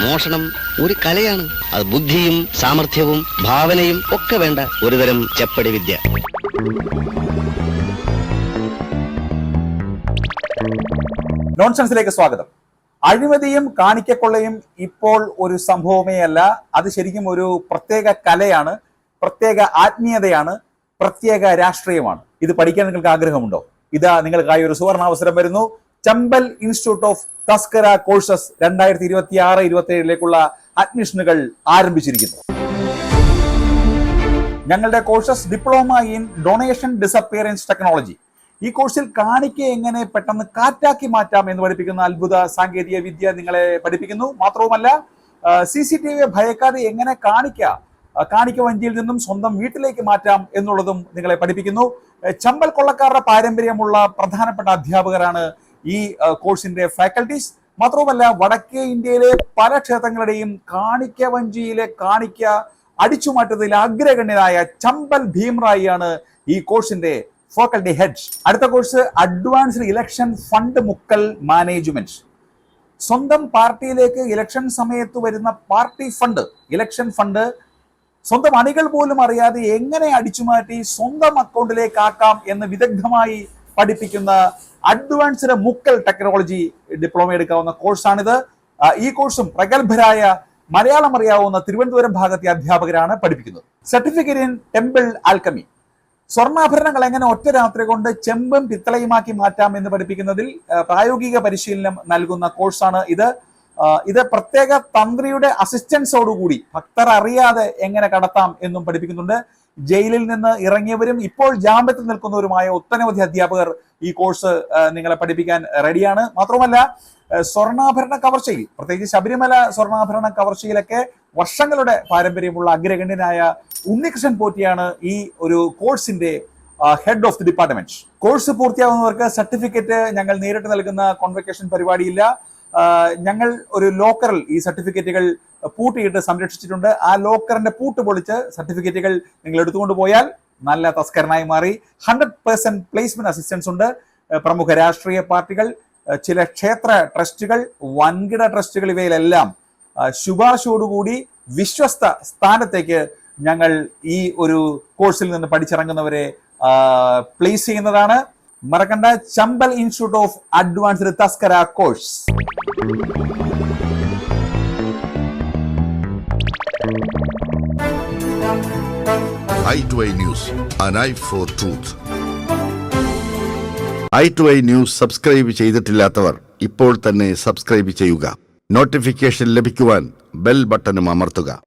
മോഷണം ഒരു കലയാണ്. അത് ബുദ്ധിയും സാമർഥ്യവും ഭാവനയും ഒക്കെ വേണ്ട ഒരുതരം ചെപ്പടി വിദ്യ. നോൺസെൻസിലേക്ക് സ്വാഗതം. അഴിമതിയും കാണിക്കക്കൊള്ളയും ഇപ്പോൾ ഒരു സംഭവമേ അല്ല. അത് ശരിക്കും ഒരു പ്രത്യേക കലയാണ്, പ്രത്യേക ആത്മീയതയാണ്, പ്രത്യേക രാഷ്ട്രീയമാണ്. ഇത് പഠിക്കാൻ നിങ്ങൾക്ക് ആഗ്രഹമുണ്ടോ? ഇതാ നിങ്ങൾക്കായി ഒരു സുവർണാവസരം വരുന്നു. Chambal institute of Thaskara courses 2026-27 അഡ്മിഷനുകൾ ആരംഭിച്ചിരിക്കുന്നു. ഞങ്ങളുടെ courses diploma in donation disappearance technology. ഈ കോഴ്സിൽ കാണിക്ക എങ്ങനെ പെട്ടെന്ന് കാറ്റാക്കി മാറ്റാം എന്ന് പഠിപ്പിക്കുന്ന അത്ഭുത സാങ്കേതിക വിദ്യ നിങ്ങളെ പഠിപ്പിക്കുന്നു. മാത്രവുമല്ല, CCTV ഭയക്കാതെ എങ്ങനെ കാണിക്ക വഞ്ചിയിൽ നിന്നും സ്വന്തം വീട്ടിലേക്ക് മാറ്റാം എന്നുള്ളതും നിങ്ങളെ പഠിപ്പിക്കുന്നു. ചമ്പൽ കൊള്ളക്കാരുടെ പാരമ്പര്യമുള്ള പ്രധാനപ്പെട്ട അധ്യാപകരാണ് ഈ കോഴ്സിന്റെ ഫാക്കൽറ്റീസ്. മാത്രവുമല്ല, വടക്കേ ഇന്ത്യയിലെ പല ക്ഷേത്രങ്ങളുടെയും കാണിക്ക വഞ്ചിയിലെ കാണിക്ക അടിച്ചുമാറ്റത്തിൽ അഗ്രഗണ്യനായ ചമ്പൽ ഭീംറായിയാണ് ഈ കോഴ്സിന്റെ ഫാക്കൽറ്റി ഹെഡ്. അടുത്ത കോഴ്സ് അഡ്വാൻസ്ഡ് ഇലക്ഷൻ ഫണ്ട് മുക്കൽ മാനേജ്മെന്റ്. സ്വന്തം പാർട്ടിയിലേക്ക് ഇലക്ഷൻ സമയത്ത് വരുന്ന പാർട്ടി ഫണ്ട്, ഇലക്ഷൻ ഫണ്ട് സ്വന്തം അണികൾ പോലും അറിയാതെ എങ്ങനെ അടിച്ചുമാറ്റി സ്വന്തം അക്കൗണ്ടിലേക്ക് ആക്കാം എന്ന് വിദഗ്ധമായി പഠിപ്പിക്കുന്ന അഡ്വാൻസ്ഡ് മുക്കൽ ടെക്നോളജി ഡിപ്ലോമ എടുക്കാവുന്ന കോഴ്സാണിത്. ഈ കോഴ്സും പ്രഗത്ഭരായ മലയാളം അറിയാവുന്ന തിരുവനന്തപുരം ഭാഗത്തെ അധ്യാപകരാണ് പഠിപ്പിക്കുന്നത്. Certificate in temple alchemy. സ്വർണ്ണാഭരണങ്ങൾ എങ്ങനെ ഒറ്റ രാത്രി കൊണ്ട് ചെമ്പും പിത്തളയുമാക്കി മാറ്റാം എന്ന് പഠിപ്പിക്കുന്നതിൽ പ്രായോഗിക പരിശീലനം നൽകുന്ന കോഴ്സാണ് ഇത്. ഇത് പ്രത്യേക തന്ത്രിയുടെ അസിസ്റ്റൻസോടുകൂടി ഭക്തർ അറിയാതെ എങ്ങനെ കടത്താം എന്നും പഠിപ്പിക്കുന്നുണ്ട്. ജയിലിൽ നിന്ന് ഇറങ്ങിയവരും ഇപ്പോൾ ജാമ്യത്തിൽ നിൽക്കുന്നവരുമായ ഒട്ടനവധി അധ്യാപകർ ഈ കോഴ്സ് നിങ്ങളെ പഠിപ്പിക്കാൻ റെഡിയാണ്. മാത്രമല്ല, സ്വർണ്ണാഭരണ കവർച്ചയിൽ, പ്രത്യേകിച്ച് ശബരിമല സ്വർണ്ണാഭരണ കവർച്ചയിലൊക്കെ വർഷങ്ങളുടെ പാരമ്പര്യമുള്ള അഗ്രഗണ്യനായ ഉണ്ണികൃഷ്ണൻ പോറ്റിയാണ് ഈ ഒരു കോഴ്സിന്റെ head of the department. Course പൂർത്തിയാവുന്നവർക്ക് സർട്ടിഫിക്കറ്റ് ഞങ്ങൾ നേരിട്ട് നൽകുന്ന കോൺവെക്കേഷൻ പരിപാടിയില്ല. ഞങ്ങൾ ഒരു ലോക്കറിൽ ഈ സർട്ടിഫിക്കറ്റുകൾ പൂട്ടിയിട്ട് സംരക്ഷിച്ചിട്ടുണ്ട്. ആ ലോക്കറിന്റെ പൂട്ട് പൊളിച്ച് സർട്ടിഫിക്കറ്റുകൾ നിങ്ങൾ എടുത്തുകൊണ്ട് പോയാൽ നല്ല തസ്കരനായി മാറി. 100% പ്ലേസ്മെന്റ് അസിസ്റ്റൻസ് ഉണ്ട്. പ്രമുഖ രാഷ്ട്രീയ പാർട്ടികൾ, ചില ക്ഷേത്ര ട്രസ്റ്റുകൾ, വൻകിട ട്രസ്റ്റുകൾ, ഇവയിലെല്ലാം ശുപാർശയോടുകൂടി വിശ്വസ്ത സ്ഥാനത്തേക്ക് ഞങ്ങൾ ഈ ഒരു കോഴ്സിൽ നിന്ന് പഠിച്ചിറങ്ങുന്നവരെ പ്ലേസ് ചെയ്യുന്നതാണ്. മറക്കണ്ട, ചമ്പൽ ഇൻസ്റ്റിറ്റ്യൂട്ട് ഓഫ് അഡ്വാൻസ്ഡ് തസ്കര course. i2i News, an eye for truth. i2i News subscribe ചെയ്തിട്ടില്ലാത്തവർ ഇപ്പോൾ തന്നെ സബ്സ്ക്രൈബ് ചെയ്യുക. നോട്ടിഫിക്കേഷൻ ലഭിക്കുവാൻ ബെൽ ബട്ടണും അമർത്തുക.